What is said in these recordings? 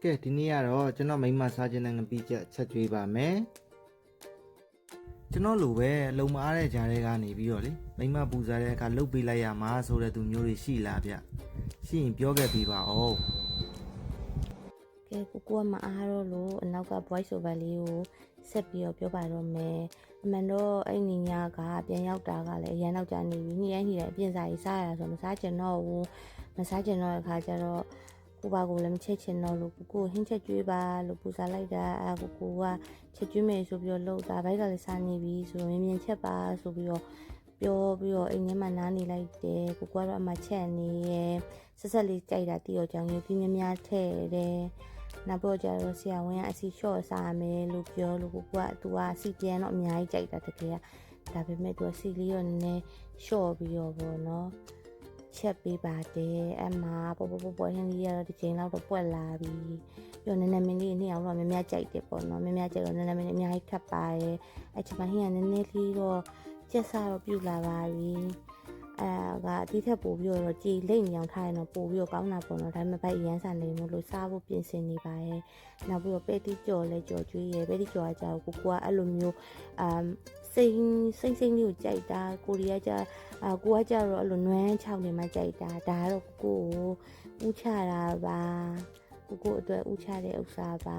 ကဲဒီနေ့ကတော့ကျွန်တော်မိမစားခြင်းနဲ့ငပိချက်ချက်ကျွေးပါမယ်ကျွန်တော်လိုပဲလုံမအားတဲ့ဂျားတွေကနေပြီးတော့လေမိမပူစားတဲ့အခါလှုပ်ပေးလိုက်ရမှာဆိုတဲ့သူမျိုးတွေရှိလားဗျရှိရင်ပြောခဲ့ပေးပါဦးကဲကိုကမအားတော့လို့အနောက်က voice over လေးကိုဆက်ပြီးတော့ပြောပါတော့မယ်အမှန်တော့အဲ့ညီညာကပြန်ရောက်တာကလည်းအရန်နောက်ကျနေပြီညှိနှိုင်းအပြင်စာရေးစားရတာဆိုမစားချင်တော့ဘူးမစားချင်တော့တဲ့အခါကျတော့ကိုပါကိုလည်းမချက်ချင်တော့လို့ကိုဟင်းချက်ကျွေးပါလို့ပူစားလိုက်တာကိုကချက်ကျွေးမယ်ဆိုပြီးတော့လှုပ်တာဘိုက်ကလည်းစားနေပြီဆိုတော့မြင်ချက်ပါဆိုပြီးတော့ပြောပြီးတော့အိမ်ထဲမှာနားနေလိုက်တယ်ကိုကတော့အမှချက်နေရဲ့ဆက်ဆက်လေးကြိုက်တာတီးတော့ကြောင်ရုပ်ကြီးများများထည့်တယ်နောက်တော့ကျတော့ဆရာဝန်ကအစီလျှော့စားမယ်လို့ပြောလို့ကိုကသူကစီကျန်တော့အများကြီးကြိုက်တာတကယ်ကဒါပေမဲ့သူကစီလေးတော့နည်းနည်းလျှော့ပြီးတော့ပေါ့နော်ချက်ပေးပါတယ်အမပေါ်ဟင်းလေးရတော့ဒီချိန်လောက်တော့ပွက်လာပြီပြီးတော့နည်းနည်းမင်းလေးနှစ်ယောက်တော့များများကြိုက်တယ်ပေါ့နော်များများကြိုက်တော့နည်းနည်းမင်းအများကြီးခတ်ပါတယ်အဲ့ချိန်မှာဟင်းကနည်းနည်းလေးတော့ချက်စားတော့ပြုတ်လာပါပြီကဒီထက်ပိုပြီးတော့ကြည်လိမ့်ညောင်ထားရင်တော့ပိုပြီးတော့ကောင်းတာပေါ့နော်ဒါပေမဲ့ဘိုက်ရမ်းဆန်နေလို့စားဖို့ပြင်ဆင်နေပါရဲ့နောက်ပြီးတော့ပဲတီကြော်လဲကြော်ကျွေးရဲ့ပဲတီကြော်ကကြောက်ကိုကအဲ့လိုမျိုးစိမ့်လေးကိုကြိုက်တာကိုရီးယားကျကိုကကြတော့အဲ့လိုနွမ်းချောင်းနေမှကြိုက်တာဒါကတော့ကိုဥချတာပါကိုအတွက်ဥချတဲ့ဥစ္စာပါ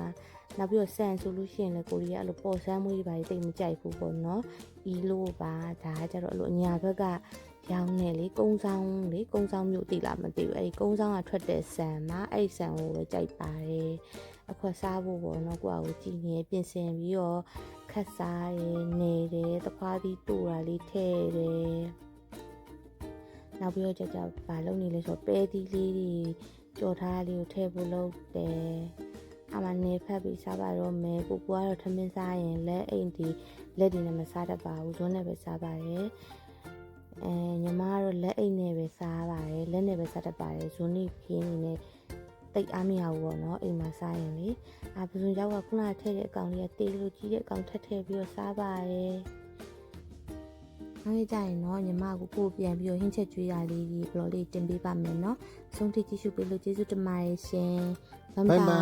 နောက်ပြီးတော့ဆန်ဆိုလို့ရှိရင်လည်းကိုရီးယားအဲ့လိုပေါ်ဆန်းမွေးပါတိတ်မကြိုက်ဘူးပေါ့နော်ဤလို့ပါဒါကကြတော့အဲ့လိုအညာဘက်ကရောင်းနေလေကုန်းဆောင်မျိုးတိလာမသိဘူးအဲ့ဒီကုန်းဆောင်ကထွက်တဲ့ဆန်မှာအဲ့ဒီဆန်ကိုပဲကြိုက်ပါတယ်အခွက်စားဖို့ပေါ့နော်ကိုကကြည်နေပြင်ဆင်ပြီးတော့ခတ်စားရနေတယ်တခွားပြီးတူတာလေးထည့်တယ်နောက်ပြီးတော့ကြာဘာလုပ်နေလဲဆိုတော့ပဲသီးလေးတွေကြော်ထားလေးကိုထည့်ဖို့လုပ်တယ်အမနေဖက်ပြီးစားပါတော့မယ်ကိုကတော့ထမင်းစားရင်လက်အိမ်ဒီလက်ဒီနဲ့မစားတတ်ပါဘူးဇွန်းနဲ့ပဲစားပါတယ်ညီမကတော့လက်အိတ်နဲ့ပဲစားပါတယ်လက်နဲ့ပဲစားတတ်ပါတယ်ဇွန်းနေခင်းနေနဲ့တိတ်အားမရဘူးပေါ့နော်အိမ်မှာစားရင်လေပဇွန်ရောက်ကခုနကထည့်တဲ့အကောင်လေးကတေးလို့ကြီးတဲ့အကောင်ထည့်ပြီးတော့စားပါတယ်နောက်ကြရင်တော့ညီမကိုပြန်ပြီးတော့ဟင်းချက်ကျွေးရလေးဒီဘလော်လေးတင်ပေးပါမယ်နော်ဆုံးထိကြည့်ရှုပေးလို့ကျေးဇူးတင်ပါတယ်ရှင်ဘိုင်ဘို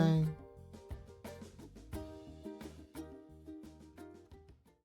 င်